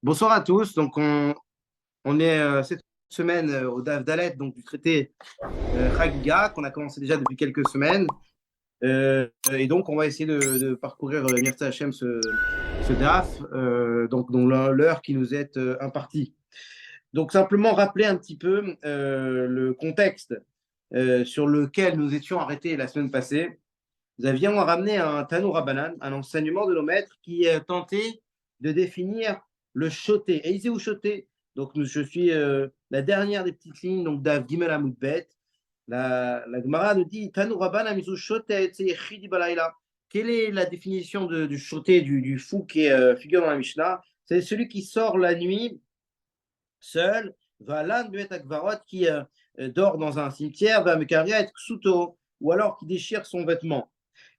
Bonsoir à tous. On est cette semaine au Daf Dalet, donc du traité Chagiga, qu'on a commencé déjà depuis quelques semaines. Et donc, on va essayer de parcourir Mirza Hashem ce Daf, donc dont l'heure qui nous est impartie. Donc, simplement rappeler un petit peu le contexte sur lequel nous étions arrêtés la semaine passée. Nous avions ramené un Tano Rabbanan, un enseignement de nos maîtres qui tentait de définir le shoté. Et il sait où shoté. Donc, je suis la dernière des petites lignes, donc d'Av Gimel Amoudbet. La Gemara nous dit Tano Rabbanan misu shoté chidi balayla. Quelle est la définition du shoté, du fou qui est figure dans la Mishnah? C'est celui qui sort la nuit seul, Valan Bet Akvarot, qui dort dans un cimetière, va Mekaria et Ksuto, ou alors qui déchire son vêtement.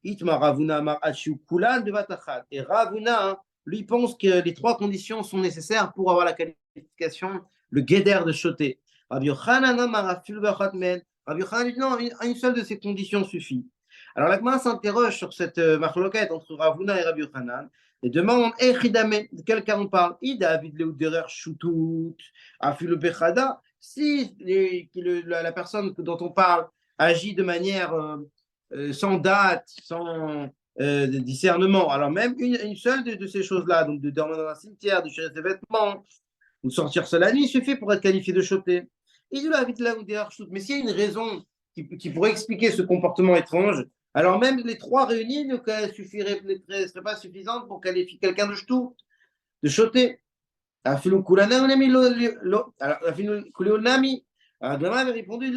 Itma Ravuna Mar Achu Kulan de Vatachat. Et Ravuna, hein, lui, pense que les trois conditions sont nécessaires pour avoir la qualification, le guéder de Choté. Rabbi Yochanan Marafil Vachatmen. Rabbi Yochanan dit non, une seule de ces conditions suffit. Alors la Gemara s'interroge sur cette marloquette entre Ravuna et Rabbi Yochanan et demande de quel cas on parle. Ida David Leuderer Shutut, Afilu Bechada. Si la personne dont on parle agit de manière sans date, sans discernement. Alors même une seule de ces choses-là, donc de dormir dans un cimetière, de chercher ses vêtements, ou de sortir seul la nuit, suffit pour être qualifié de choté. Mais s'il y a une raison qui pourrait expliquer ce comportement étrange, alors même les trois réunis ne seraient pas suffisantes pour qualifier quelqu'un de ch'tou, de choté. Alors, Agama avait répondu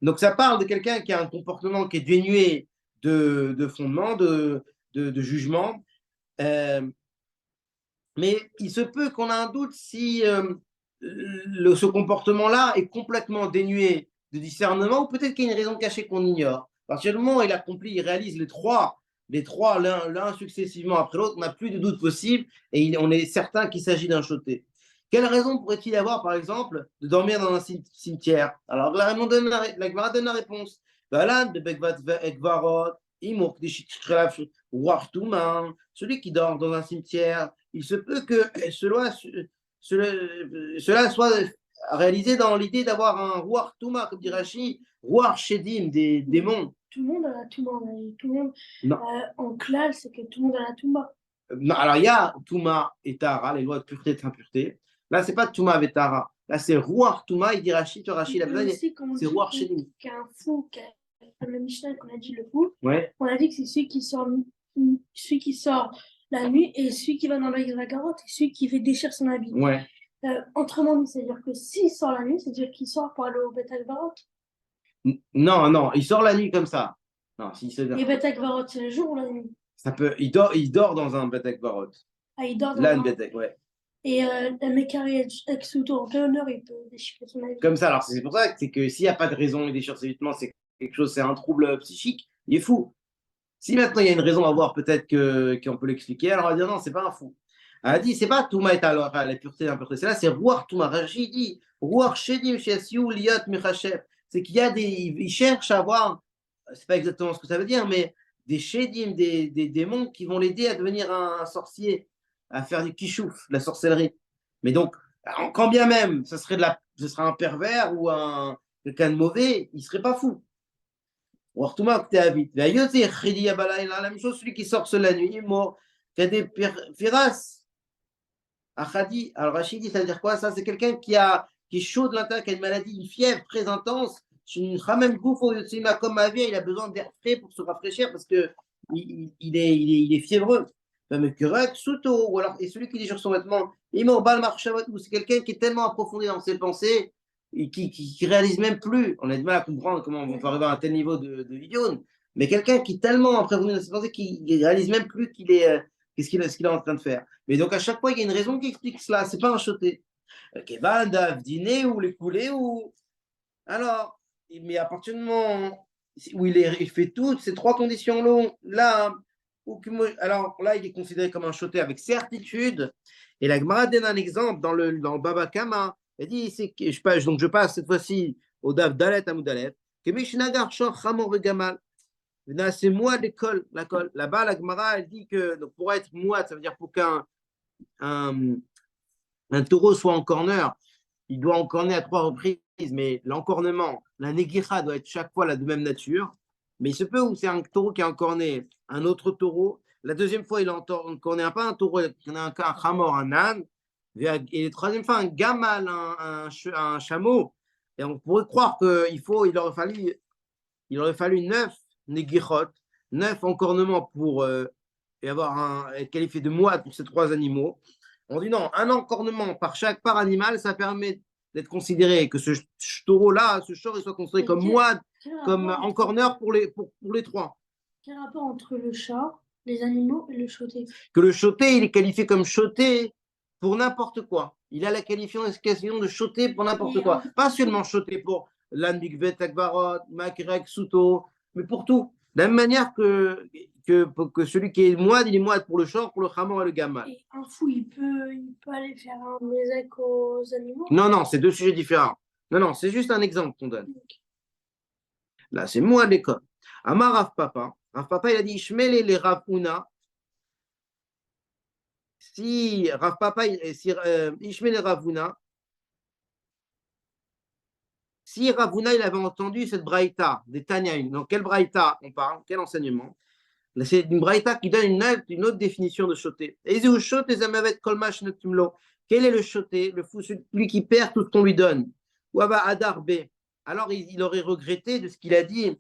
donc ça parle de quelqu'un qui a un comportement qui est dénué de fondement, de jugement. Euh, mais il se peut qu'on ait un doute si ce comportement-là est complètement dénué de discernement, ou peut-être qu'il y a une raison cachée qu'on ignore. À partir du moment où il réalise les trois l'un successivement après l'autre, on n'a plus de doute possible et on est certain qu'il s'agit d'un choté. Quelle raison pourrait-il y avoir, par exemple, de dormir dans un cimetière? Alors, la Gemara donne la réponse. Celui qui dort dans un cimetière, il se peut que cela soit réalisé dans l'idée d'avoir un roi Touma, comme dit Rashi, roi Shedim, des démons. Tout le monde a la Touma. Tout le monde, Non. en classe, c'est que tout le monde a la Touma. Non, alors, il y a Touma et Tara, les lois de pureté et d'impureté. Là, c'est pas Touma et Tara. Là, c'est roi Touma, il dit Rashi, la c'est roi Shedim. Qu'un fou, comme le Mishnah qu'on a dit, le fou, Ouais. on a dit que c'est celui qui sort la nuit et celui qui va dans la carotte et celui qui fait déchirer son habit. Ouais. Autrement dit, c'est-à-dire que s'il sort la nuit, c'est-à-dire qu'il sort pour aller au Beth Akbarot. Non, il sort la nuit comme ça. Non, si Et Beth Akbarot, c'est le jour ou la nuit? Ça peut, il dort dans un Betek Barot. Ah, il dort dans Là, un... un Betek, ouais. Et le mec avec Souto en plein honneur, il peut déchirer son habit. Comme ça, alors c'est pour ça que c'est que s'il n'y a pas de raison, il déchire ses vêtements, c'est quelque chose, c'est un trouble psychique, il est fou. Si maintenant il y a une raison à voir, peut-être qu'on peut l'expliquer, alors on va dire non, c'est pas un fou. Elle a dit, c'est pas Touma et alors la pureté et l'impureté, c'est là, c'est Rouar Touma. Rachid dit, Rouar Shedim Shesiou Liot Mechachef. C'est qu'il y a ils cherchent à avoir, c'est pas exactement ce que ça veut dire, mais des Shedim, des démons qui vont l'aider à devenir un sorcier, à faire du kishouf, de la sorcellerie. Mais donc, quand bien même, ce serait un pervers ou quelqu'un de mauvais, il serait pas fou. La même chose, celui qui sort seul la nuit, mort. Il y a des firas. Achadi. Alors Rachidi, ça veut dire quoi? Ça, c'est quelqu'un qui est chaud de l'intérieur, qui a une maladie, une fièvre très intense. Il a besoin d'air frais pour se rafraîchir parce que il est fiévreux. Ou alors, et celui qui dit sur son vêtement, c'est quelqu'un qui est tellement approfondi dans ses pensées et qui réalise même plus. On a du mal à comprendre comment on peut arriver à un tel niveau de idiot. Mais quelqu'un qui est tellement approfondi dans ses pensées qu'il réalise même plus ce qu'il est en train de faire. Mais donc à chaque fois, il y a une raison qui explique cela. C'est pas un choté. Dîner ou les coulées ou. Alors, mais à partir du moment où il fait toutes ces trois conditions-là, alors là, il est considéré comme un choté avec certitude. Et la Gemara donne un exemple dans Baba Kama. Elle dit, donc je passe cette fois-ci au Dav Dalet à Moudalet, que Mishnagar Shor Chamor Vegamal. C'est moi l'école. Là-bas, la Gemara, elle dit que donc pour être moi, ça veut dire pour qu'un un, un taureau soit en corner, il doit encorner à 3 reprises, mais l'encornement, la néguira doit être chaque fois la de même nature. Mais il se peut où c'est un taureau qui a encorné un autre taureau. La deuxième fois, il a encorné pas un taureau, il a un chamor, un âne. Et la troisième fois, un gamal, un chameau. Et on pourrait croire il aurait fallu 9 négichot, 9 encornements pour être qualifié de moite pour ces 3 animaux. On dit non, un encornement par animal, ça permet d'être considéré que ce taureau-là, ce short, il soit considéré comme moite, comme encorneur pour les 3. Quel rapport entre le chat, les animaux et le choté? Que le choté, il est qualifié comme choté pour n'importe quoi. Il a la qualification de choté pour n'importe quoi. Pas seulement choté pour l'âne bigvet, akbarot, makrek, souto, mais pour tout. De la même manière que celui qui est moide, il est moide pour le short, pour le chamor et le gamal. Et un fou, il peut aller faire un mésac aux animaux? Non, c'est 2 sujets différents. Non, c'est juste un exemple qu'on donne. Là, c'est moi à l'école. Amar Rav Papa. Rav Papa, il a dit Ishmele les Rav Una. Si Rav Papa, Ishmele Rav Una, si Rav Una, il avait entendu cette braïta des Tanyaim, dans quelle braïta on parle, quel enseignement? C'est une braïta qui donne une autre définition de choté. Quel est le choté? Le fou, celui qui perd tout ce qu'on lui donne. Adar B. Alors il aurait regretté de ce qu'il a dit,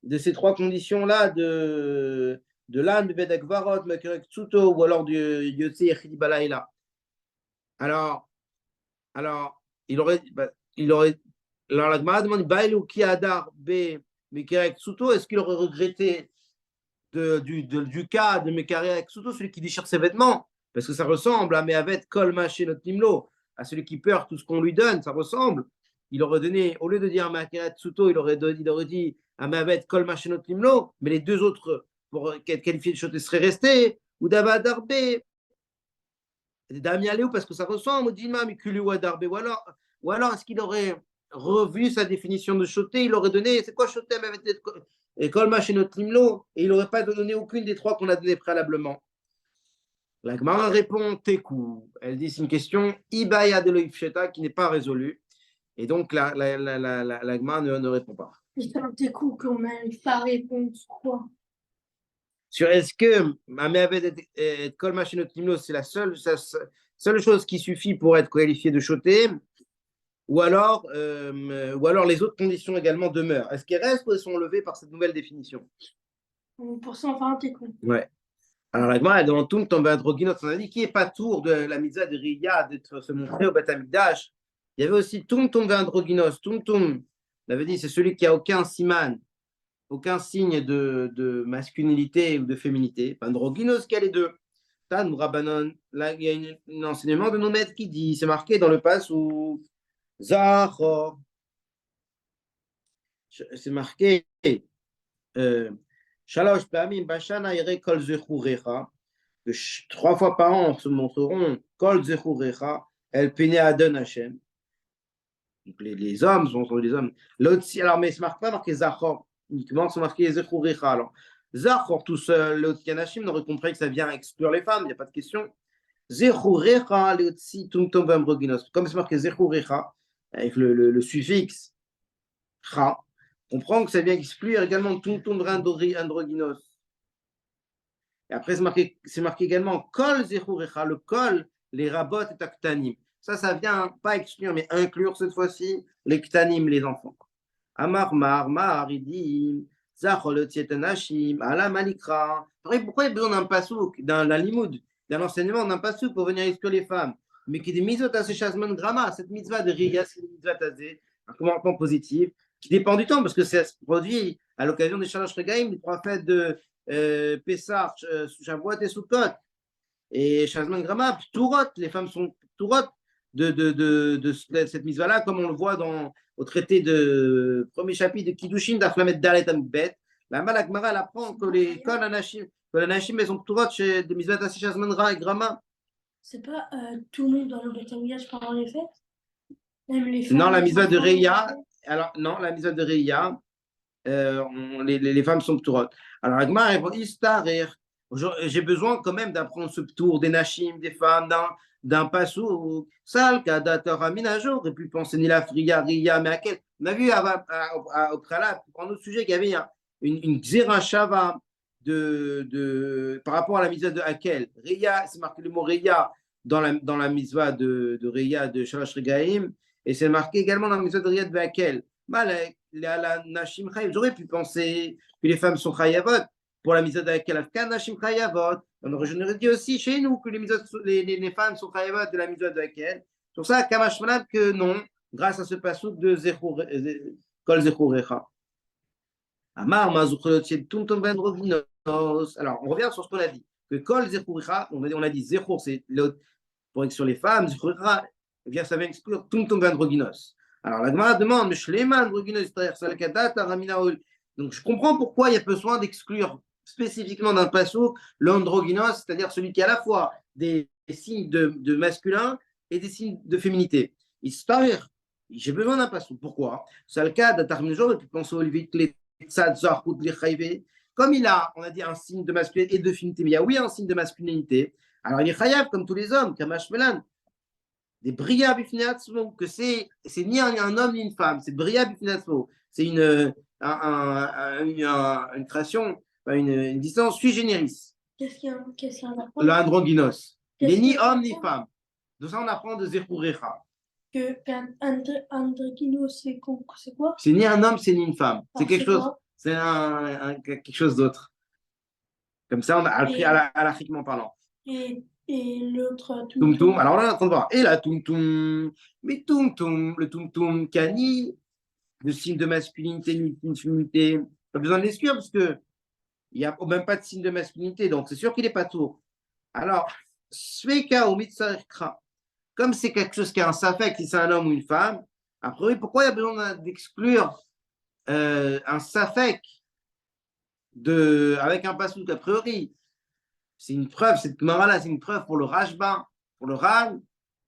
de ces 3 conditions-là, de l'âne, de Bedakvarot, Makerek Tsuto, ou alors du Yotse Yechidi Balaïla. Alors, il aurait. Alors, la Gemara demande Baïlou ki Adar B. Mekerek Tsuto, est-ce qu'il aurait regretté du cas de Mekerek Tsuto, celui qui déchire ses vêtements? Parce que ça ressemble à Mehavet Kol Maché Not Nimlo, à celui qui perd tout ce qu'on lui donne, ça ressemble. Il aurait donné, au lieu de dire Mekerek Tsuto, il aurait dit Amavet Kol Machenot Limlo, mais les 2 autres, pour être qualifiés de choté, seraient restés, ou Dava Darbe, Damialéou, parce que ça ressemble, Dima Mikulu ou Adarbe, ou alors est-ce qu'il aurait revu sa définition de choté, il aurait donné, c'est quoi choté, et Kol Machenot Limlo, et il n'aurait pas donné aucune des 3 qu'on a donné préalablement. La Gemara répond Tekou. Elle dit c'est une question Ibaya de l'Oifcheta qui n'est pas résolue, et donc la Gemara ne répond pas. C'est un tekou qu'on n'arrive pas à répondre sur quoi? Sur est-ce que Kol Machinot Limlo, c'est la seule chose qui suffit pour être qualifié de choté, ou alors les autres conditions également demeurent. Est-ce qu'elles restent ou elles sont enlevées par cette nouvelle définition? Pour ça, on fait un tekou. Ouais. Alors la Gemara, dans Tum Tom Androginot, on a dit qui est pas tour de la mitzvah de Riya d'être se montrer au Beth Amikdash. Il y avait aussi Tum Tom Androginos. Tum, on avait dit c'est celui qui a aucun siman, aucun signe de masculinité ou de féminité. Androgynos, qui a les 2. Tan Rabbanon, là, il y a un enseignement de nos maîtres qui dit, c'est marqué dans le pass où Zachor, c'est marqué Shalosh Pamim Bashana Ire Kol Zechurecha, que 3 fois par an se montreront Kol Zechurecha, El Pene Adon Hashem. Donc les hommes sont les hommes. Alors, mais c'est pas marqué Zachor. Uniquement, c'est marqué Zechurecha. Alors, Zachor tout seul, l'autre Yanashim, on aurait compris que ça vient exclure les femmes, il n'y a pas de question. Zechurecha, l'autre Tumtom Vambroginos. Comme c'est marqué Zechurecha, avec le suffixe Cha, on comprend que ça vient exclure également Tumtom Androginos. Et après, c'est marqué également Kol Zechurecha, le Kol, les Rabot et Aktanim. Ça vient pas exclure, mais inclure cette fois-ci les Ktanim, les enfants. Amar Mar, il dit Zachol Tietanashim, Ala Malikra. Pourquoi il y a besoin d'un pasouk, d'un limoud, d'un enseignement, d'un pasouk pour venir exclure les femmes? Mais qui est des mitzvot à ce chasman grama, cette mitzvah de Riya, c'est une mitzvah tazé, un commentaire positif, qui dépend du temps, parce que ça se produit à l'occasion des Shalosh Regaim, des 3 fêtes de Pessah, Shavuot et Sukkot. Et chasman grama, Turot, les femmes sont Turot de cette mitzvah-là, comme on le voit au traité de premier chapitre de Kiddushin d'Aflamet Dalet Ambet. La Malakmara, elle apprend que les Anashim, elles sont Turot chez des mitzvahs assez chasman grama. C'est pas tout le monde dans le Beth Amikdash pendant les fêtes? Même les femmes, non, la mitzvah de Reya, alors non, la mitzvah de Reya, les femmes sont Turot. Alors Agmar répond Istarer, J'ai besoin quand même d'apprendre ce tour des Nashim, des femmes, d'un passou. Sal, Kadatar Amina, j'aurais pu penser ni la Fria, Ria, mais à quel. On a vu au préalable, pour un autre sujet, qu'il y avait une Xera Shava par rapport à la mitzvah de Hakel. Ria, c'est marqué le mot Ria dans la mitzvah de Ria de Shalosh Regaim, et c'est marqué également dans la mitzvah de Ria de Hakel. La Nashim Chayiv, j'aurais pu penser que les femmes sont Chayavot pour la mitzvah de Hakel. Afkan Nashim Chayavot. On aurait dit aussi chez nous que les femmes sont Chayavot de la mitzvah de Hakel. Sur ça, Kamash Manad que non, grâce à ce passouk de Kol Zechurecha. Amar Mazukholotien Tumtum Ben Roginos. Alors, on revient sur ce qu'on a dit. Que Kol Zechurecha, on a dit Zechur, c'est l'autre pour sur les femmes, Zechurecha, eh bien, ça vient exclure Tumtum Ben Roginos. Alors, la Gemara demande, Shleiman Roginos, donc, je comprends pourquoi il y a besoin d'exclure spécifiquement d'un passouk l'androgynos, c'est-à-dire celui qui a à la fois des signes de masculin et des signes de féminité. Il se parle, j'ai besoin d'un passouk. Pourquoi? C'est le cas d'Atarmejor, et puis pensez au Levit, comme il a, on a dit, un signe de masculinité et de féminité, mais il y a oui un signe de masculinité, alors il est chayav comme tous les hommes, Kamash Melan, des bria bifnatzmo, que c'est ni un homme ni une femme, c'est bria bifnatzmo, c'est une création, une distance sui generis. Qu'est-ce qu'il y a L'androgynos. Il n'est ni homme ni femme. De ça, on apprend de Zechurecha. Androgynos, c'est quoi? C'est ni un homme, c'est ni une femme. C'est quelque chose. C'est quelque chose d'autre. Comme ça, on a appris alachiquement parlant. Et l'autre Tumtum. Alors là, on est en train de voir. Et la Tumtum. Mais Tumtum, le Tumtum qui a ni de signe de masculinité ni de féminité. Pas besoin de l'exclure parce que il n'y a même pas de signe de masculinité, donc c'est sûr qu'il n'est pas tour. Alors, Sveka ou Mitzarikra, comme c'est quelque chose qui a un safek, si c'est un homme ou une femme, a priori, pourquoi il y a besoin d'exclure un safek avec un pasouk a priori? C'est une preuve, cette Gemara-là, c'est une preuve pour le Rashba, pour le Ral,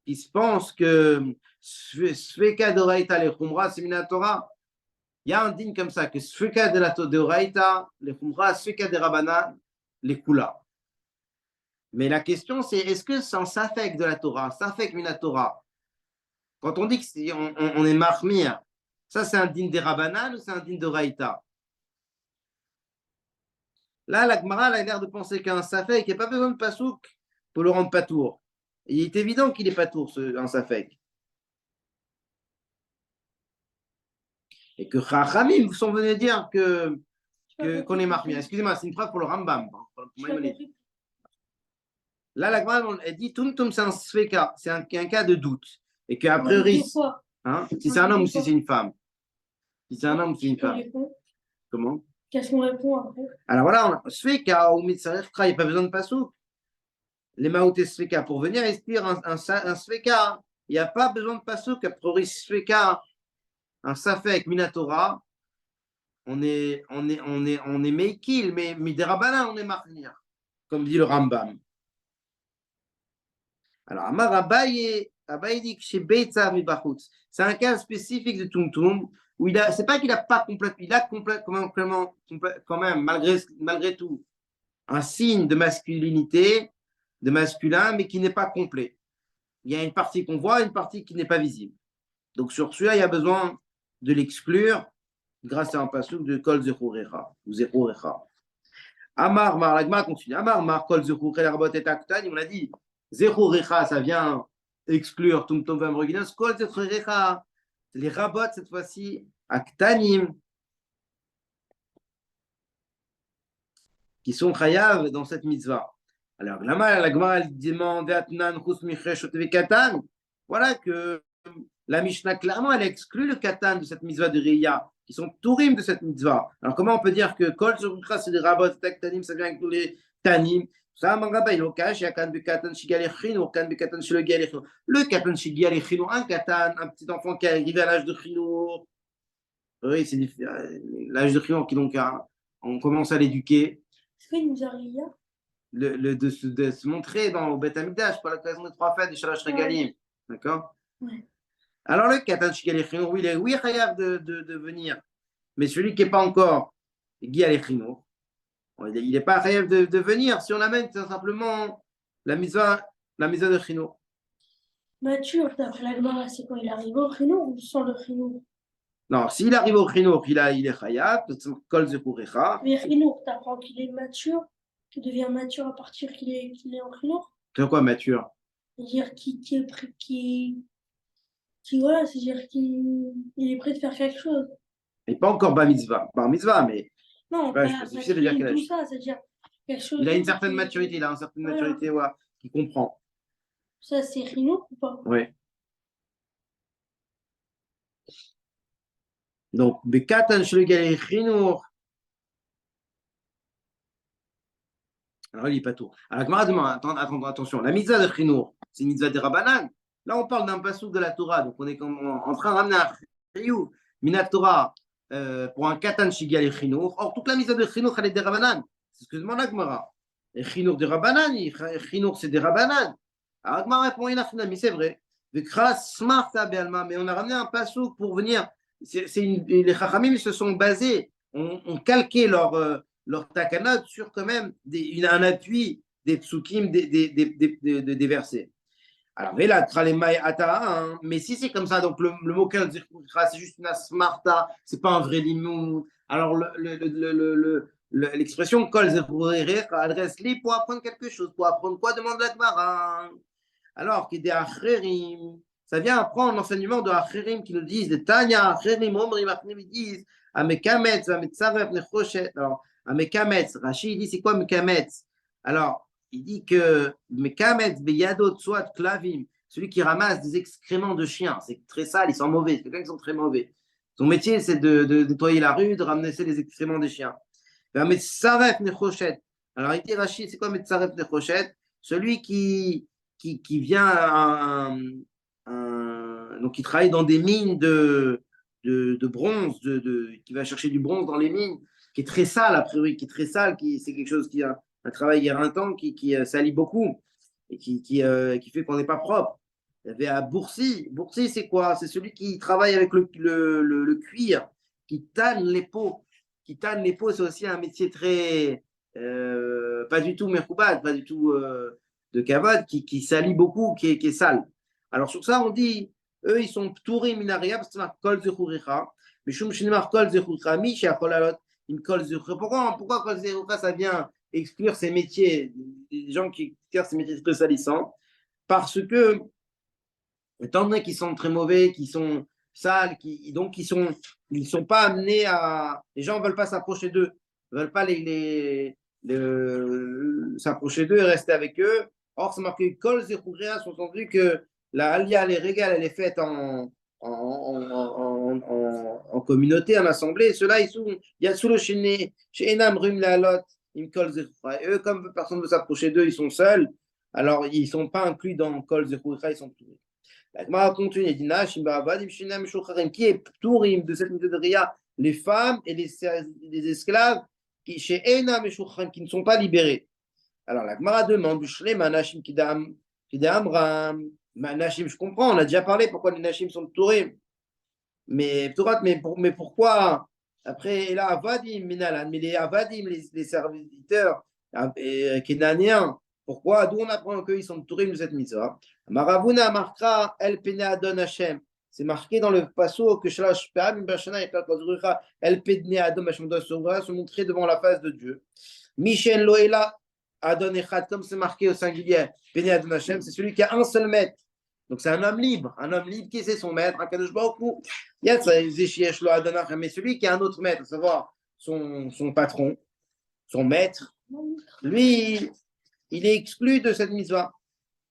qui se pense que Sveka d'Oraita les Khumra, c'est Minatora. Il y a un digne comme ça, que Sveka de la Todeoraita, les Khumra, Sveka de Rabbanan, les Kula. Mais la question, c'est est-ce que c'est un Safek de la Torah, Safek Minatora? Quand on dit qu'on est Mahmir, ça c'est un digne des Rabbanan ou c'est un digne de Raïta? Là, la Gemara a l'air de penser qu'un Safek, il n'y a pas besoin de Pasouk pour le rendre Patour. Il est évident qu'il est Patour, un Safek. Et que Chachamim sont venus dire qu'on est Mahmir. Excusez-moi, c'est une preuve pour le Rambam. Là, la Gemara, elle dit Tumtum, c'est un Sveka, c'est un cas de doute. Et qu'a priori, si c'est un homme ou si c'est une femme. Si c'est un homme ou si c'est une femme. Comment? Qu'est-ce qu'on répond après? Alors voilà, Sveka ou Mitzarechra, il n'y a pas besoin de Passouk. Les Maouté Sveka, pour venir expliquer un Sveka, il n'y a pas besoin de Passouk. A priori, Sveka, un Safek Minatora, on est Meikil, mais Miderabana, on est Marnir, comme dit le Rambam. Alors, Amar Abaye dit que chez Beitza Mibachutz, c'est un cas spécifique de Tumtum où c'est pas qu'il a pas complètement, il a complètement, quand même, malgré tout, un signe de masculinité, de masculin, mais qui n'est pas complet. Il y a une partie qu'on voit, une partie qui n'est pas visible. Donc, sur celui-là, il y a besoin de l'exclure grâce à un passouk de Kol Zechurecha ou Zechurecha. Amar Mar, la Gemara continue. Amar Mar Kol Zechurecha Rabot et Aktan, on a dit Zechurecha, ça vient exclure Tumtum Vam Roginos. Kol Zechurecha, les rabots cette fois-ci, Aktanim, qui sont chayav dans cette mitzvah. Alors, la Gemara demande Atnan Chus Michesh Katan. Voilà que la Mishnah, clairement, elle exclut le Katan de cette mitzvah de Riya, qui sont tourim de cette mitzvah. Alors, comment on peut dire que Kol Zechurecha, c'est des rabots, Aktanim, ça vient avec tous les Tanim? Le katan shigi al chino, un katan, un petit enfant qui est arrivé à l'âge de chino. Oui, c'est l'âge de chino qui donc on commence à l'éduquer. Est-ce qu'il nous arrive de se montrer au Beth Amikdash pour l'occasion des 3 fêtes du Shalosh Regalim. D'accord? Ouais. Alors le katan shigi al chino, oui, il est chayav de venir, mais celui qui n'est pas encore Guy al chino, Il n'est pas rêve de venir si on amène simplement la mitzvah de Chinour. Mature, d'après la Gemara, c'est quand il arrive au Chinour ou sans le Chinour? Non, s'il arrive au Chinour, il est Chayav, Kol Zechurecha. Mais Chinour, t'apprends qu'il est mature, qu'il devient mature à partir qu'il est en Chinour? C'est quoi mature? C'est-à-dire voilà, c'est-à-dire qu'il est prêt de faire quelque chose. Il n'est pas encore bar mitzvah, mais Non, ouais, c'est difficile de dire quel tout âge. ça, c'est-à-dire quelque chose. Il a une certaine maturité, ouais, qui comprend. Ça, c'est Chinour ou pas? Oui. Donc, Bekatan Shlegal Chinour. Alors, il n'est pas tout. Alors, Gemara demande, attention, la mitzvah de Chinour, c'est une mitzvah de Rabbanan. Là, on parle d'un passouk de la Torah, donc on est en train de ramener un Chiyuv, Minat Torah, pour un Katan Shigal et Chinour. Or, toute la mitzvah de Chinour, elle est des Rabbanan. C'est ce que demande la Gemara. Et Chinour de Rabbanan, Chinour, c'est des Rabbanan. Alors, Gemara répond, il a finalement, c'est vrai. Mais on a ramené un passouk pour venir. Les Chachamim se sont basés, ont calqué leur takanot sur quand même un appui des psukim, des versets. Alors, mais si c'est comme ça, donc le mot c'est juste une asmarta, c'est pas un vrai limon. Alors, l'expression kol adresse-les pour apprendre quelque chose. Pour apprendre quoi demande la Gemara. Alors, qu'il des acherim, ça vient apprendre l'enseignement de acherim qui nous disent, de Tanya, acherim, omrim, acherim, ils disent, amekametz, ametzaref, nechoshet. Alors, amekametz, Rashi, il dit, c'est quoi mekametz? Alors, il dit que mekametz, beyadot, soit klavim, celui qui ramasse des excréments de chiens, c'est très sale, ils sont mauvais, c'est quelqu'un qui sont très mauvais. Son métier, c'est de nettoyer la rue, de ramener les excréments des chiens. Ametzaref, nechoshet. Alors, il dit, Rashi, c'est quoi ametzaref, nechoshet? Celui qui vient donc qui travaille dans des mines de bronze, qui va chercher du bronze dans les mines, qui est très sale a priori, qui est très sale, c'est quelque chose qui a un travail éreintant, qui salit beaucoup et qui fait qu'on n'est pas propre. Il y avait à Boursi. Boursi, c'est quoi? C'est celui qui travaille avec le cuir, qui tanne les peaux. Qui tanne les peaux, c'est aussi un métier très pas du tout merkoubad, pas du tout de kavod, qui salit beaucoup, qui est sale. Alors sur ça, on dit, eux, ils sont pturim minaria, parce que c'est marqué kol zechuricha, mais shum shinimar kol zechuricha, mi sheachol alot im kol zechuricha. Pourquoi kol zechuricha, ça vient exclure ces métiers, des gens qui exercent ces métiers très salissants? Parce que, étant donné qu'ils sont très mauvais, qu'ils sont sales, donc ils sont pas amenés à. Les gens ne veulent pas s'approcher d'eux, ne veulent pas s'approcher d'eux et rester avec eux. Or, c'est marqué Kol Zechouria, sous-entendu que la Alia, les régales, elle est faite en communauté, en assemblée. Et ceux-là, il y a sous le chez Enam Rum la Lot, im Kol Zechouria. Eux, comme personne ne veut s'approcher d'eux, ils sont seuls. Alors, ils ne sont pas inclus dans Kol Zechouria, ils sont tous. La Gemara continue et dit qui est Pturim de cette méthode de Ria, les femmes et les esclaves qui ne sont pas libérés. Alors la Gemara demande Nashim Nashim, je comprends, on a déjà parlé pourquoi les Nashim sont Pturim. Mais pourquoi après là Avadim Minalan, mais les Avadim, les serviteurs kénanéens, pourquoi? D'où on apprend qu'ils sont Pturim de cette mitzvah? Maravuna marquera El Pene Adon Hashem. C'est marqué dans le passo que Shalash Pam Bashana et Kalkozrucha El Pene Adon Hashem doit se montrer devant la face de Dieu. Michel Loela Adon Echad, comme c'est marqué au singulier, Pene Adon Hashem, c'est celui qui a un seul maître. Donc c'est un homme libre qui c'est son maître, Akadosh Baruch Hu. Mais celui qui a un autre maître, à savoir son patron, son maître, lui, il est exclu de cette mitzvah.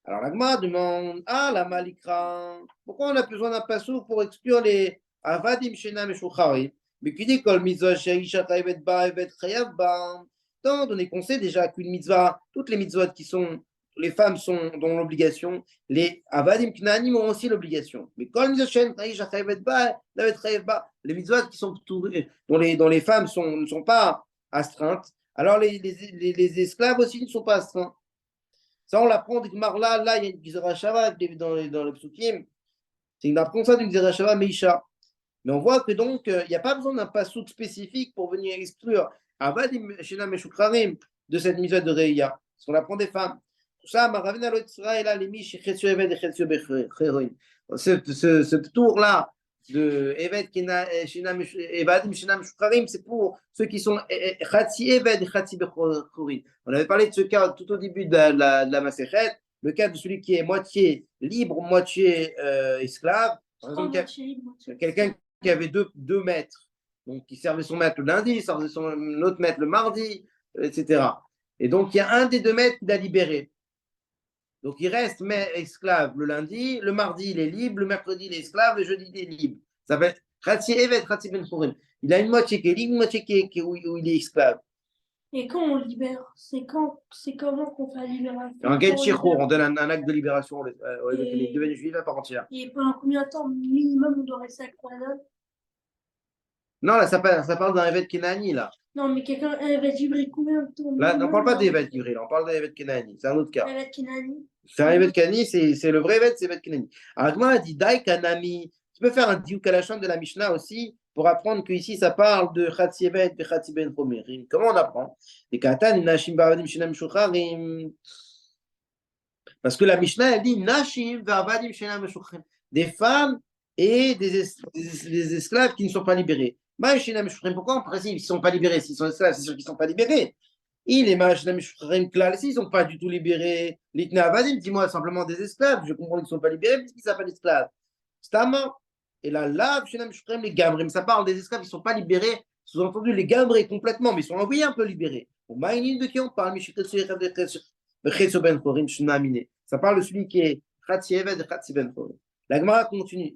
Alors la Gemara demande, la Malikra, pourquoi on a besoin d'un passou pour exclure les Avadim Shenam et Shucharim, mais qui dit kol mitzvah sheisha taïvet ba evet chayav ba, tant donné qu'on sait déjà qu'une mitzvah, toutes les mitzvot qui sont, les femmes sont dans l'obligation, les Avadim Knanim ont aussi l'obligation. Mais kol mitzvah sheisha taïvet ba evet chayav ba, les mitzvot qui sont dont les femmes ne sont pas astreintes, alors les esclaves aussi ne sont pas astreints. Ça, on l'apprend du Marla, là, il y a une Gizera Shava dans le Psukim. C'est une apprend ça d'une Gizera Shava Meisha. Mais on voit que donc, il n'y a pas besoin d'un passouk spécifique pour venir exclure Avadim Shinam Meshukrarim, de cette mitzvah de Reya, parce qu'on apprend des femmes. Tout ça, Maravina Lo Israël, les Mish, Chetsu Eved et Chetsu Becheroin. Ce tour-là de Eved Shinam Evadim Shinam Meshukrarim, c'est pour ceux qui sont Chatsi Eved et Chatsi Becheroin. On avait parlé de ce cas tout au début de la Masechet, le cas de celui qui est moitié libre, moitié esclave. Par exemple, quelqu'un qui avait deux maîtres. Donc, il servait son maître le lundi, il servait son autre maître le mardi, etc. Et donc, il y a un des deux maîtres qui l'a libéré. Donc, il reste esclave le lundi, le mardi, il est libre, le mercredi, il est esclave, le jeudi, il est libre. Ça va être Khatsi Evet, Khatsi Ben Khourim. Il a une moitié qui est libre, une moitié où il est esclave. Et quand on libère, c'est comment qu'on fait la libération? En Get Shirkour, on donne un acte de libération, il devient juif à part entière. Et pendant combien de temps minimum on doit rester avec Rwanda? Non, là, ça parle d'un Evet Kenani, là. Non, mais quelqu'un va vibrer combien de temps? Là, on ne parle pas d'Evet Gibril, on parle d'Evet Kenani. C'est un autre cas. Evet Kenani. C'est un Evet Kenani, c'est le vrai Evet, c'est Evet Kenani. Alors, Agma a dit Dai Kanami. Tu peux faire un Diouk à la chambre de la Mishnah aussi pour apprendre qu'ici, ça parle de Khatsi Evet et Khatsi Ben Chomerim. Comment on apprend? Parce que la Mishnah, elle dit Nashim Vavadim Shenam Meshuchrim. Des femmes et des esclaves qui ne sont pas libérés. Pourquoi on précise qu'ils ne sont pas libérés? S'ils sont esclaves, c'est sûr qu'ils ne sont pas libérés. Il est s'ils ne sont pas du tout libérés. L'Itna Avadim, dis-moi simplement des esclaves. Je comprends qu'ils ne sont pas libérés, mais qu'ils s'appellent esclaves. Stama. Et là, les Gamrim, ça parle des esclaves qui ne sont pas libérés. Sous-entendu, les Gamrim complètement, mais ils sont envoyés un peu libérés. De qui on parle? Ça parle de celui qui est Khatsi Eved et Khatsi Ben Chorim. La Gemara continue.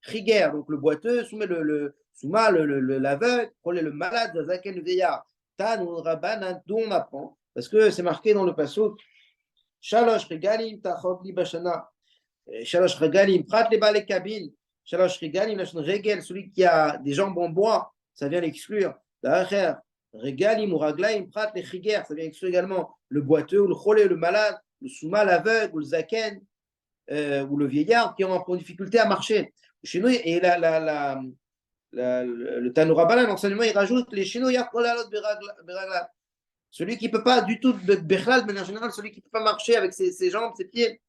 Chiger, donc le boiteux, Souma, l'aveugle, le malade, le zaken, le vieillard. Tan ou Rabban, d'où on apprend. Parce que c'est marqué dans le passouk. Shalosh regalim tachot li bashana. Shalosh regalim prat les balais cabines. Shalosh regalim lachon regel, celui qui a des jambes en bois, ça vient l'exclure. D'ailleurs, regalim ou raglaim prat les chiger, ça vient exclure également le boiteux, ou le cholé, le malade, le souma, l'aveugle, ou le zaken, ou le vieillard qui ont en difficulté à marcher. Chez nous, et le Tanoura l'enseignement, il rajoute les Shino Yakolalot Beragla. Celui qui ne peut pas du tout, Bechlal, de manière générale, celui qui ne peut pas marcher avec ses jambes, ses pieds.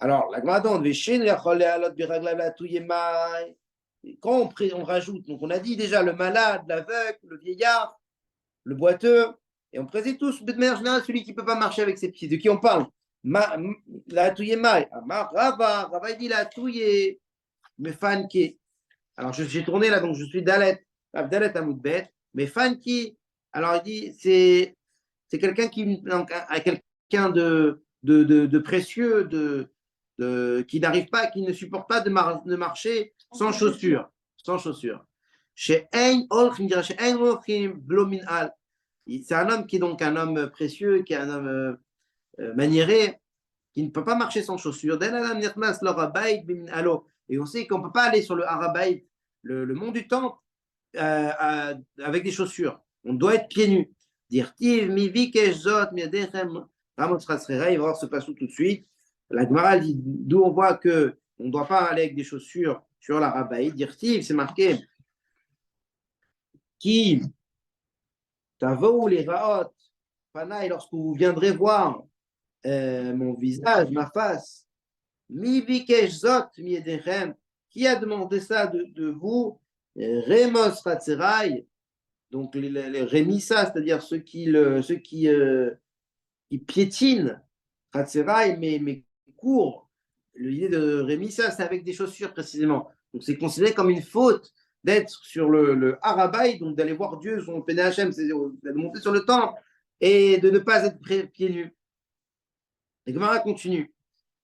Alors, la Gmadon, les Shino Yakolalot Beragla, la Touyemai. Quand on rajoute, donc on a dit déjà le malade, l'aveugle, le vieillard, le boiteux, et on présente tous, de manière générale, celui qui ne peut pas marcher avec ses pieds. De qui on parle? La Touyemai. Rava, il dit la Touye. Mais Fanki. Alors, j'ai tourné là, donc je suis Dalet Amoudbet. Mais Fanki, alors il dit, c'est quelqu'un qui a quelqu'un de précieux, qui n'arrive pas, qui ne supporte pas de marcher sans chaussures. Sans chaussures. Chez Ein Olchim, chez Ein Olchim, Blomin Al. C'est un homme qui est donc un homme précieux, qui est un homme maniéré, qui ne peut pas marcher sans chaussures. Et on sait qu'on ne peut pas aller sur le Harabaït, le mont du Temple, avec des chaussures. On doit être pieds nus. Dire-t-il, il va voir ce passage tout de suite. La Gemara dit, d'où on voit qu'on ne doit pas aller avec des chaussures sur l'Harabaït. Dire-t-il, c'est marqué, qui t'avou les raot, panaï, lorsque vous viendrez voir mon visage, ma face, mi bikesh zot mi edechem, qui a demandé ça de vous, Remos Ratzerai, donc les Rémissa, c'est-à-dire ceux qui piétinent, Ratzerai, mais courent. L'idée de Rémissa, c'est avec des chaussures précisément. Donc c'est considéré comme une faute d'être sur le Harabaï, donc d'aller voir Dieu, son Pénéachem, c'est de monter sur le temple et de ne pas être pieds nus. Et Gemara continue.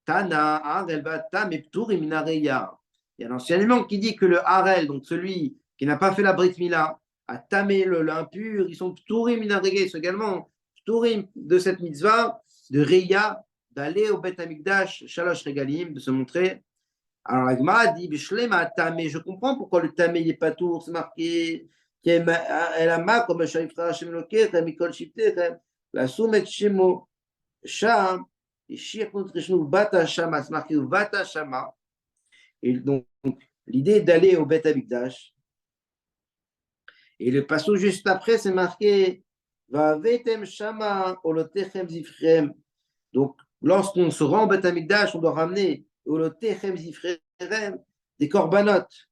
Tana, Harel, Bata, Meptur, Minareya. Il y a l'enseignement qui dit que le Harel, donc celui qui n'a pas fait la Brit Mila, a tamé l'impur, ils sont Pturim, Minareya, ils sont également Pturim de cette mitzvah, de Reya, d'aller au Bet Amikdash, Shalosh Regalim, de se montrer. Alors Agma dit, Bishlema tamé, je comprends pourquoi le tamé n'est pas tour, c'est marqué, elle a ma comme Shaifra Hashem Loket, Mikol Shipte, la Soumet Shemo, Sham, et donc, l'idée d'aller au Beth Amikdash, Et le passage juste après, c'est marqué Vavetem Shama Olotechem Zifrem. Donc, lorsqu'on se rend au Beth Amikdash, on doit ramener Olotechem Zifrem des corbanotes.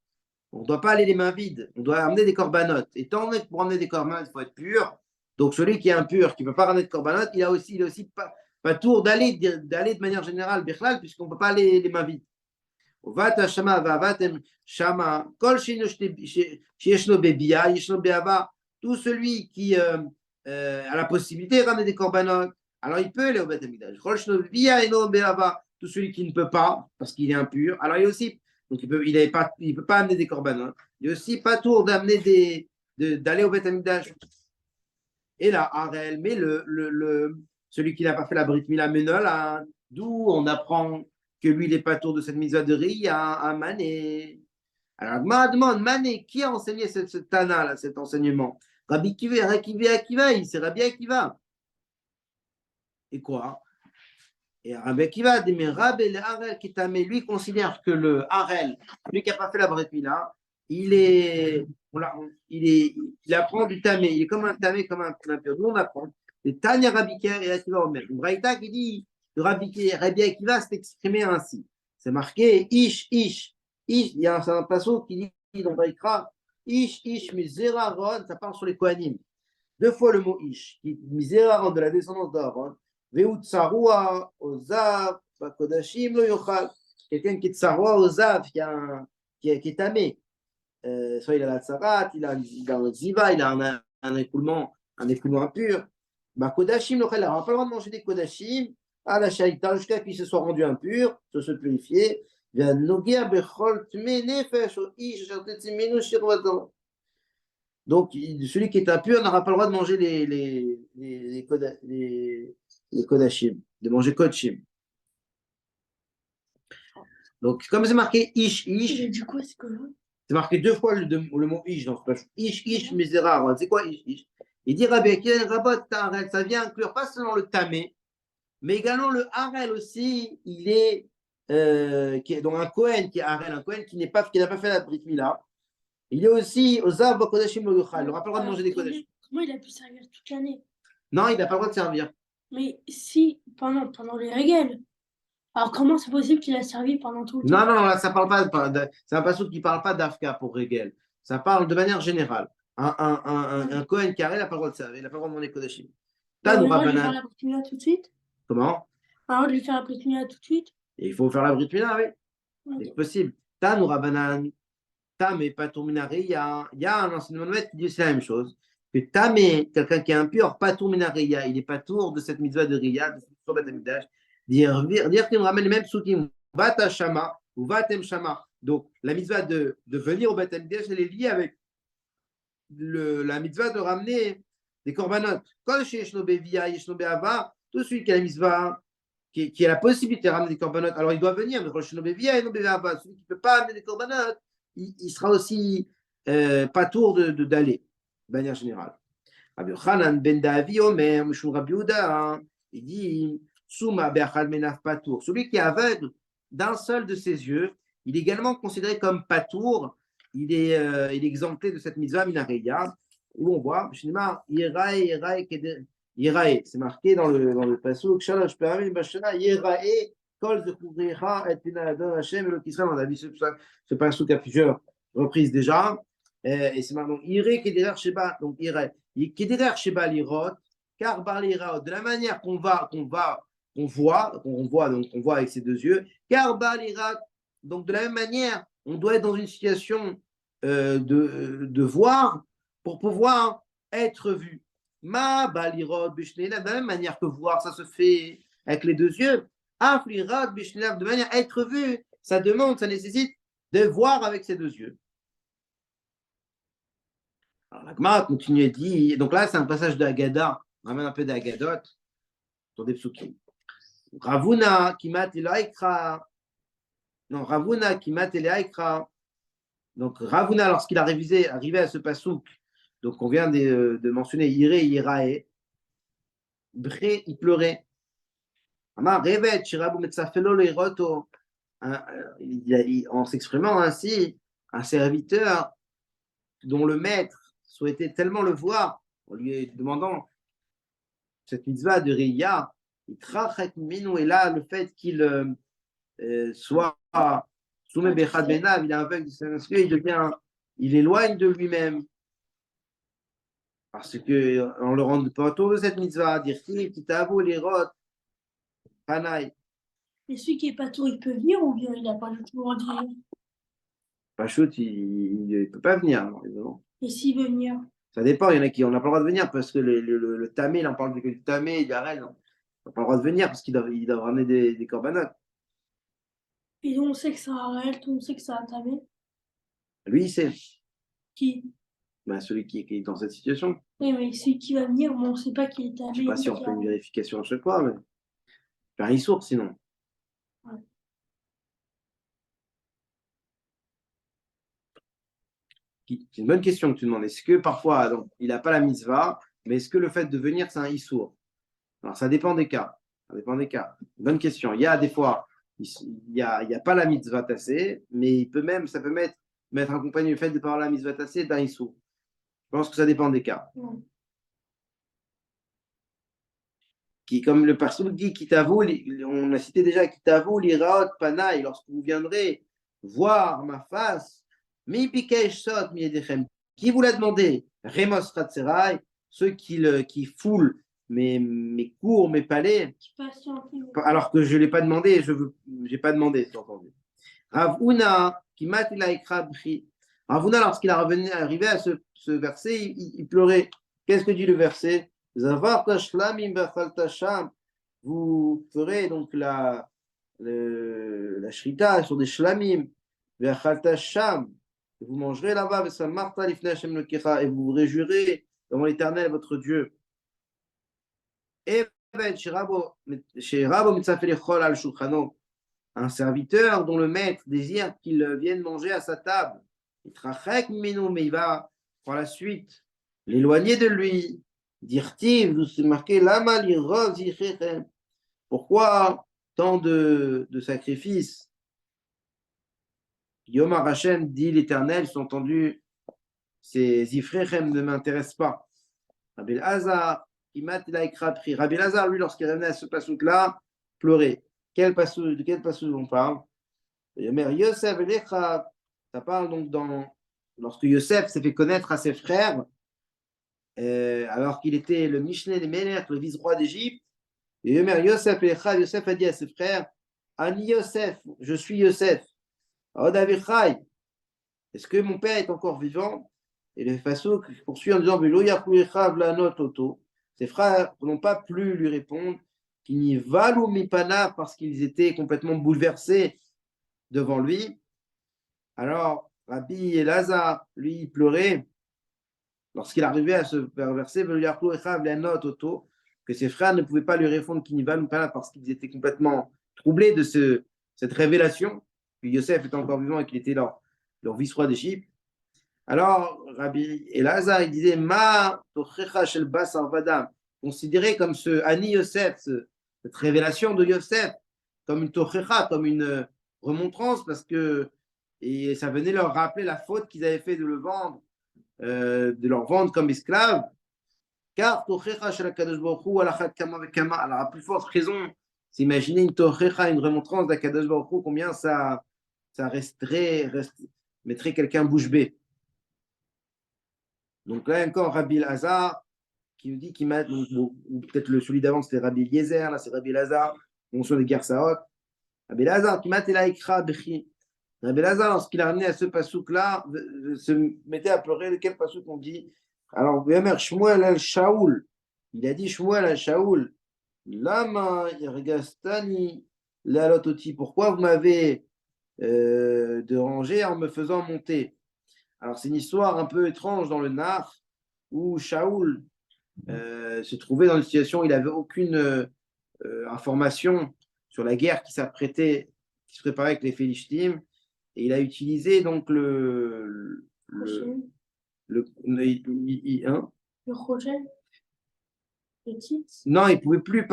On ne doit pas aller les mains vides, on doit amener des corbanotes. Et tant que pour amener des corbanotes, il faut être pur. Donc, celui qui est impur, qui ne peut pas ramener de corbanotes, il est aussi pas tour d'aller de manière générale, Bichlal, puisqu'on ne peut pas aller les mains vides. Vata Shama Vavatem Shama Kol Shieshno Bebia, Yeshno Beava, tout celui qui a la possibilité de ramener des corbanotes, alors il peut aller au Beth Amikdash. Kol Shieshno Bebia Eno Beava, tout celui qui ne peut pas, parce qu'il est impur, alors il aussi, donc il peut pas amener des corbanotes. Il est aussi pas tour d'amener d'aller au Beth Amikdash. Et là, Harel, mais celui qui n'a pas fait la Brit Mila Menol, d'où on apprend que lui, il n'est pas tour de cette mitzvah de riz à Mané. Alors, je demande, Mané, qui a enseigné ce Tana, là, cet enseignement? Rabbi Akiva, c'est Rabbi Akiva. Et quoi? Et Rabbi Akiva dit, mais Rabbi le Harel qui t'a mis, lui considère que le Harel, lui qui n'a pas fait la Brit Mila, il apprend du tamé, il est comme un tamé, comme un impur. Nous, on apprend. Et Tanya Rabbi et Akiva Omer. Une braïta qui dit que Rabbi Akiva s'est exprimé ainsi. C'est marqué Ish. Il y a un passage qui dit dans Braïkra Ish, Mizeraron, ça parle sur les Kohanim. 2 fois le mot Ish, qui Mizeraron de la descendance d'Aaron. Veut Tsarua, Ozav, Bakodashim, lo Yochal. Quelqu'un qui est Tsarua, Ozav, qui est tamé. Soit il a la tsarat, il a un ziva, il a un écoulement impur. Kodashim, on n'a pas le droit de manger des kodashim à la shaïta jusqu'à qu'il se soit rendu impur, se purifier. Donc, celui qui est impur n'aura pas le droit de manger les kodashim, de manger kodshim. Donc, comme c'est marqué ish, du coup, c'est marqué 2 fois le mot ish dans ce passage. Ish, misérable. C'est quoi ish? Il dit Rabbi Rabot Tarel, ça vient inclure pas seulement le tamé, mais également le harel aussi. Il est donc un Kohen qui est harel, un Kohen qui n'a pas fait la Brit Mila. Il est aussi aux Zav Kodashim lo Yochal. Il n'aura pas le droit de manger des Kodashim. Comment il a pu servir toute l'année? Non, il n'a pas le droit de servir. Mais si, pendant les régales. Alors comment c'est possible qu'il a servi pendant tout le temps? Non, là, ça parle pas. C'est un passage qui ne parle pas d'Afka pour Régel. Ça parle de manière générale. Un Kohen carré n'a pas le droit de servir, il n'a pas le droit de demander Kodashim. T'as le droit de lui faire la Brit Mila tout de suite? Comment? T'as le droit de lui faire la Brit Mila tout de suite? Et il faut faire la Brit Mila, oui. Okay. C'est possible. Tanu Rabanan, Tamé, Patour Minari, il y a un enseignement de maître qui dit c'est la même chose. Que Tamé, quelqu'un qui est impur, Patour Minariya, il n'est pas tour de cette mitzvah de Riya, de ce Beth Amikdash. Dire qu'il nous ramène les mêmes soutiens. Vata Shama ou Vatem Shama. Donc, la mitzvah de venir au Beth Amikdash, elle est liée avec la mitzvah de ramener des corbanotes. Quand chez Yeshno Bevia, Yeshno Beava, tout celui qui a la mitzvah, qui a la possibilité de ramener des corbanotes, alors il doit venir. Mais quand Yeshno Bevia, Yeshno Beava, celui qui ne peut pas amener des corbanotes, il sera aussi pas tour d'aller, de manière générale. Rabbi Yochanan ben Davi Omer, Mishum Rabbi Yehuda, il dit Souma be'achad menaf patour. Celui qui est aveugle d'un seul de ses yeux, il est également considéré comme patour. Il est exempté de cette mitzvah minareya, où on voit Yerae, c'est marqué dans le pasuk Shalosh Pe'amim Bashana Yerae Kol Zechuricha et Pinadon Hashem Elok Israël. On a vu ce pasuk à plusieurs reprises déjà. Et c'est marqué donc Yerae Kederer Sheba, donc Yerae Kederer Sheba Lirot, car Bar Liraot, de la manière qu'on voit avec ses 2 yeux, car Bar Liraot, donc de la même manière, on doit être dans une situation de voir pour pouvoir être vu. Ma balirod bishnenav, de la même manière que voir, ça se fait avec les 2 yeux. Aflirod bishnenav, de manière à être vu, ça nécessite de voir avec ses 2 yeux. Alors la Gemara continue et dit, donc là c'est un passage de Haggadah, on ramène un peu d'Haggadot sur des psukim. Ravuna kimat elaikra. Non, Ravuna kimat elaikra. Donc Ravuna, lorsqu'il a arrivé à ce pasouk, donc on vient de mentionner Iré, Irae, Bré, il pleurait. En s'exprimant ainsi, un serviteur dont le maître souhaitait tellement le voir, en lui demandant cette mitzvah de Riya, et là, le fait qu'il soit soumet Bechad Benav, il est aveugle de ses yeux, il éloigne de lui-même. Parce qu'on le rend pas autour de cette mitzvah, dire Kitavo, Lirot, Panaï. Et celui qui est pas tour, il peut venir ou bien il n'a pas le droit de venir? Pachout, il ne peut pas venir, évidemment. Et s'il veut venir? Ça dépend, il y en a qui n'ont pas le droit de venir parce que le tamé, il en parle du tamé, il arrête. Il n'a pas le droit de venir parce qu'il doit ramener des corbanotes. Et on sait que ça a réel, on sait que ça a tamé. Lui, il sait. Qui? Ben, celui qui est dans cette situation. Oui, mais celui qui va venir, bon, on ne sait pas qui est tamé. Je ne sais pas si on fait une vérification à chaque fois, mais faire un sourd sinon. Ouais. C'est une bonne question que tu demandes. Est-ce que parfois, donc, il n'a pas la mitzvah, mais est-ce que le fait de venir, c'est un issour? Alors, ça dépend des cas. Ça dépend des cas. Bonne question. Il y a des fois, il n'y a pas la mitzvah tassée, mais ça peut mettre accompagné le fait de parler la mitzvah tassée d'un issour. Je pense que ça dépend des cas. Ouais. Comme le Parsou dit, on a cité déjà Kitavo, l'Iraot, Panaï, lorsque vous viendrez voir ma face, Mi Pikesh Sot, Mi Edechem, qui vous l'a demandé? Remos Ratserai, ceux qui foulent mes cours, mes palais, alors que je ne l'ai pas demandé, je n'ai pas demandé, c'est entendu. Ravuna, qui matila ekrabri. Ravuna, lorsqu'il est arrivé à ce verset, il pleurait. Qu'est-ce que dit le verset? Vous ferez donc la shrita sur des shlamim, vous mangerez là-bas, et vous vous réjouirez devant l'Éternel, votre Dieu. Un serviteur dont le maître désire qu'il vienne manger à sa table. Mais il va, par la suite, l'éloigner de lui. Dire-t-il, c'est marqué, pourquoi tant de sacrifices? Yomar Hashem dit l'Éternel, sous-entendu, ces Ifrechem ne m'intéressent pas. Rabbi Lazar, Rabbi Lazar, lui, lorsqu'il revenait à ce passouk-là, pleurait. De quel passouk on parle? Yosef Elecha, ça parle donc lorsque Yosef s'est fait connaître à ses frères, alors qu'il était le Mishneh des Melech, le vice-roi d'Égypte. Et Yosef Elecha, Yosef a dit à ses frères, Ani Yosef, je suis Yosef. Est-ce que mon père est encore vivant? Et le Fasouk poursuit en disant ses frères n'ont pas pu lui répondre, qu'ils n'y valent mipana parce qu'ils étaient complètement bouleversés devant lui. Alors, Rabbi Elazar, lui, il pleurait lorsqu'il arrivait à ce verset, que ses frères ne pouvaient pas lui répondre qu'ils n'y valent mipana parce qu'ils étaient complètement troublés de cette révélation, que Yosef était encore vivant et qu'il était leur vice-roi d'Égypte. Alors, Rabbi Elazar, il disait, Ma tochecha shel basar vadam, considéré comme ce Ani Yosef, cette révélation de Yosef, comme une tochecha, comme une remontrance, parce que et ça venait leur rappeler la faute qu'ils avaient fait de leur vendre comme esclaves. Car tochecha shel Akadosh Baruch Hu alachat kama vekama, alors à plus forte raison, c'est imaginer une tochecha, une remontrance d'Akadosh Baruch Hu, combien ça mettrait quelqu'un bouche bée. Donc là encore, Rabbi Elazar qui nous dit qu'il m'a, ou peut-être celui d'avant c'était Rabbi Eliezer, là c'est Rabbi Elazar, on soit des Gersaot. Rabbi Elazar qui m'a été là écra Bechi. Rabbi Elazar, lorsqu'il a ramené à ce pasouk-là, se mettait à pleurer. De quel pasouk on dit? Alors, Shmuel al-Shaoul, il a dit Shmuel al-Shaoul, Lama irgastani lalototi, pourquoi vous m'avez dérangé en me faisant monter? Alors, c'est une histoire un peu étrange dans le Nar, où Shaoul se trouvait dans une situation où il n'avait aucune information sur la guerre qui se préparait avec les Philistines, et il a utilisé donc le Roger, le titre. Non, il ne pouvait plus,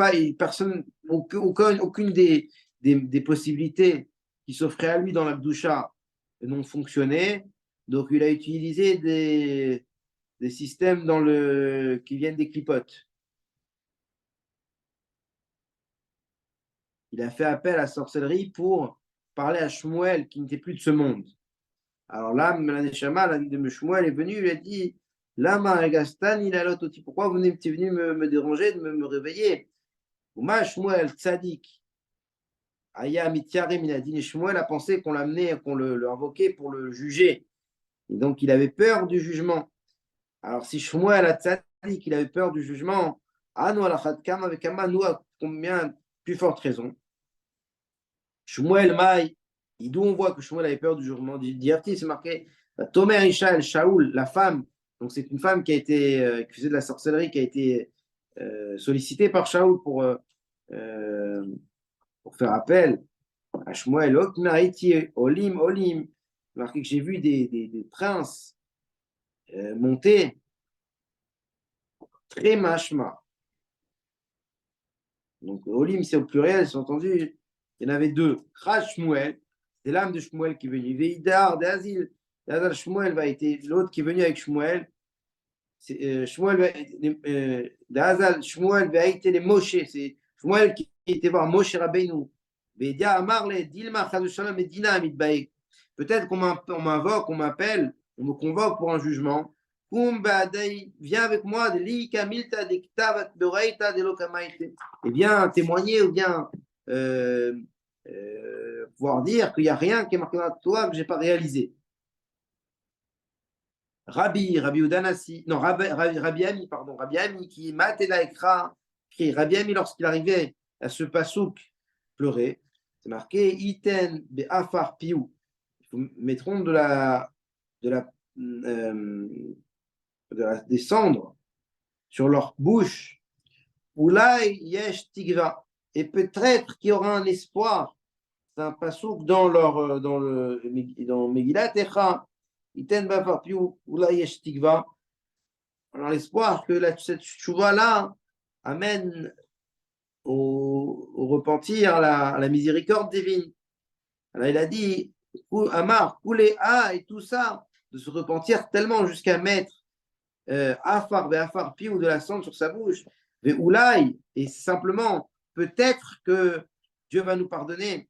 aucune des possibilités qui s'offraient à lui dans la Gdoucha n'ont fonctionné. Donc, il a utilisé des systèmes qui viennent des clipotes. Il a fait appel à la sorcellerie pour parler à Shmuel qui n'était plus de ce monde. Alors là, la Neshama de Shmuel est venu, il a dit Lama Gastan, il a l'autre. Pourquoi vous êtes venu me déranger, de me réveiller? Uma Shmuel Tzadik. Aya Mityarim, il a dit Shmuel a pensé qu'on l'amenait, qu'on le invoquait pour le juger. Et donc il avait peur du jugement. Alors si Shmuel a Tzadik, il avait peur du jugement, Anu Alachadkam avec Amma, nous à combien plus forte raison. Shmuel Maï, d'où on voit que Shmuel avait peur du jugement d'Irti, c'est marqué Tomer Isha El Shaoul, la femme, donc c'est une femme qui faisait de la sorcellerie, qui a été sollicitée par Shaoul pour faire appel à Shmuel. Olim, Olim, marqué que j'ai vu des princes monter très machma. Donc Olim c'est au pluriel, c'est entendu. Il y en avait deux. Chaj Shmuel, c'est l'âme de Shmuel qui est venue. Veidar d'Azil, Shmuel va être l'autre qui est venu avec Shmuel. Shmuel va être les Moshe. C'est Shmuel qui était voir Moshe Rabbeinu. Veidia Amarle, Dilma Chadushalam et Dina Mitbaek. Peut-être qu'on m'invoque, on m'appelle, on me convoque pour un jugement. Viens avec moi, et viens témoigner ou bien pouvoir dire qu'il n'y a rien qui est marqué dans toi que je n'ai pas réalisé. Rabbi Udanasi, non, Rabbi Ami qui Matela Ekra, Rabbi Ami lorsqu'il arrivait à ce pasouk pleurer, c'est marqué Iten Be'afar Piou. Ils mettront des cendres sur leur bouche. Oulai yesh tigva. Et peut-être qu'il y aura un espoir. C'est un pasouk dans Megillat Echa. Iten bafar piou. Oulai yesh tigva. Alors l'espoir que cette chouva-là amène au repentir, à la miséricorde divine. Alors il a dit Amar, Koulé A et tout ça, de se repentir tellement jusqu'à mettre Afar Piou de la cendre sur sa bouche, Oulaï, et simplement, peut-être que Dieu va nous pardonner.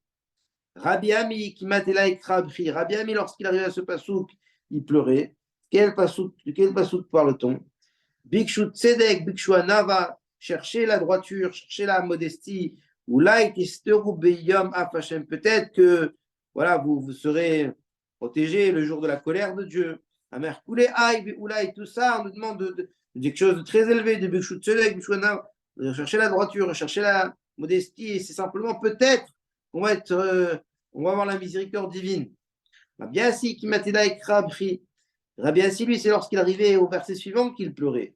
Rabbi Ami, qui matela et Rabbi Ami, lorsqu'il arrivait à ce pasouk, il pleurait. De quel pasouk parle-t-on? Bikshu Tzedek, Bikshu Anava, chercher la droiture, chercher la modestie. Oulaï, Tisteru Beyom Afashem, peut-être que voilà, vous serez protégé le jour de la colère de Dieu. Amer Koulé Aïe, Oulaï, tout ça, on nous demande de quelque chose de très élevé, de Bikshu Tzedek, Bikshu Anava, de chercher la droiture, de chercher la modestie, et c'est simplement peut-être qu'on va on va avoir la miséricorde divine. Rabbi Assi qui matela et Rabbi Assi, lui, c'est lorsqu'il arrivait au verset suivant qu'il pleurait.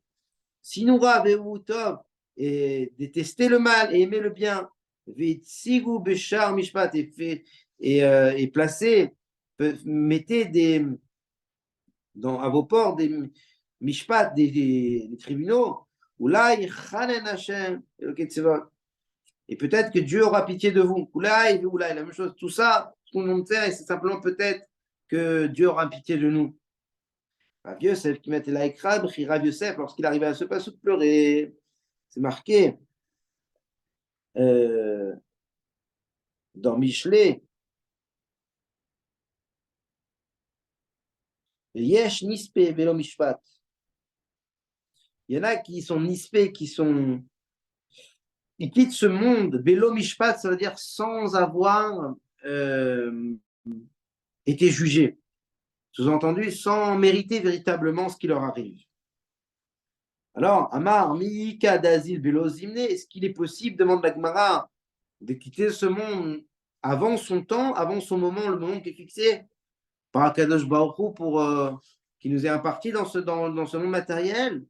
Sinura Ve'utov, et détester le mal et aimer le bien. Ve'tsigu Beshar Mishpat, et placer, mettez à vos ports des Mishpat, des tribunaux. Oulai Chanen Hashem, et peut-être que Dieu aura pitié de vous. Oulai, la même chose. Tout ça, tout le monde sait, et c'est simplement peut-être que Dieu aura pitié de nous. Rav Yosef qui mettait la écrase, Rav Yosef, lorsqu'il arrivait à ce pas de pleurer, c'est marqué dans Michelet. Yesh nispe velo mishpat. Il y en a qui sont nispe, ils quittent ce monde. Velo mishpat, ça veut dire sans avoir été jugés. Sous-entendu, sans mériter véritablement ce qui leur arrive. Alors, Amar, Miika, Dazil, Belozimne, est-ce qu'il est possible, demande la Gemara, de quitter ce monde avant son temps, avant son moment, le moment qui est fixé par Akadosh Baruch Hu qui nous est imparti dans ce monde matériel?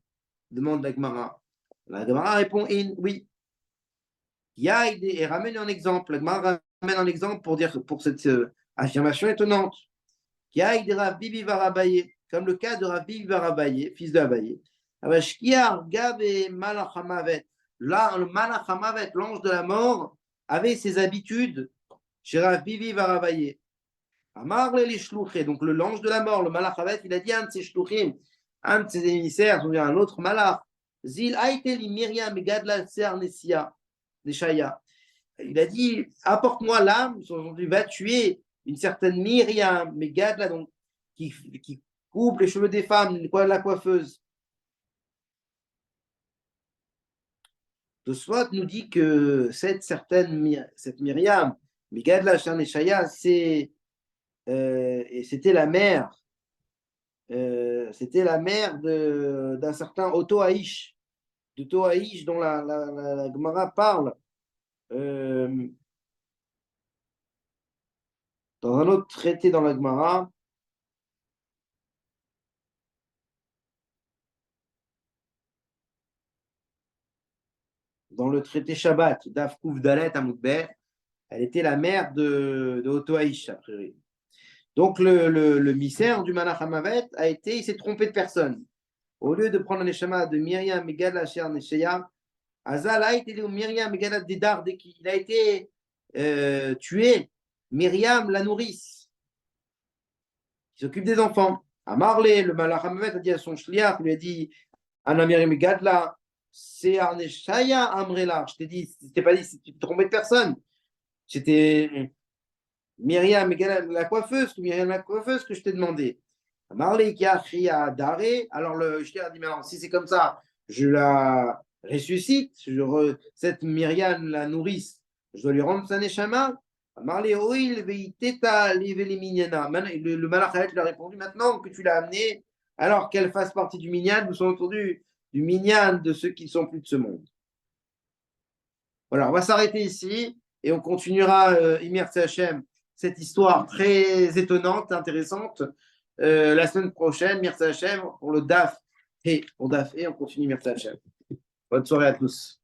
Demande la Gemara. La Gemara répond oui. Et ramène un exemple. La Gemara ramène un exemple pour cette affirmation étonnante. Comme le cas de Rav Bibi bar Abaye, fils de Abaye. Là, le Malach HaMavet, l'ange de la mort, avait ses habitudes chez Rav Bibi bar Abaye. Donc l'ange de la mort, le Malach HaMavet, il a dit à un de ses shluchim, un de ses émissaires, un autre malach, Zil Aiteli Myriam Gadla Ser Neshaya. Il a dit, apporte-moi l'âme, il va tuer une certaine Myriam Megadla, donc qui coupe les cheveux des femmes, la coiffeuse. Tosfot nous dit que cette Myriam Megadla Ser Neshaya, c'était la mère. C'était la mère d'un certain Otto Haïch, d'Otto Haïch dont la Gemara parle dans un autre traité dans la Gemara. Dans le traité Shabbat, Daf Kouf Dalet Amoudber, elle était la mère de Otto Haïch, a priori. Donc le missaire du Malach Hamavet il s'est trompé de personne. Au lieu de prendre le neshama de Myriam Megala Sher Nesheya, Azal a été Myriam Megala Dedar, dès qu'il a été tué, Myriam la nourrice, qui s'occupe des enfants. À Marley, le Malach Hamavet a dit à son shliach, il lui a dit Anna Myriam Megadla, c'est Arneshaya Amrela. Je t'ai dit, tu t'es pas dit, tu te trompais de personne. C'était Myriam la coiffeuse, que je t'ai demandé. Marley qui a crié à Daré. Alors je t'ai dit, mais alors, si c'est comme ça, je la ressuscite. Cette Myriam, la nourrice, je dois lui rendre sa neshama. Marley, le malachayet lui a répondu, maintenant que tu l'as amené, alors qu'elle fasse partie du minyan, nous sommes autour du minyan de ceux qui ne sont plus de ce monde. Voilà, on va s'arrêter ici et on continuera, Imir Hachem, cette histoire très étonnante, intéressante, la semaine prochaine, Mirza Hachem, pour le DAF et on continue Mirza Hachem. Bonne soirée à tous.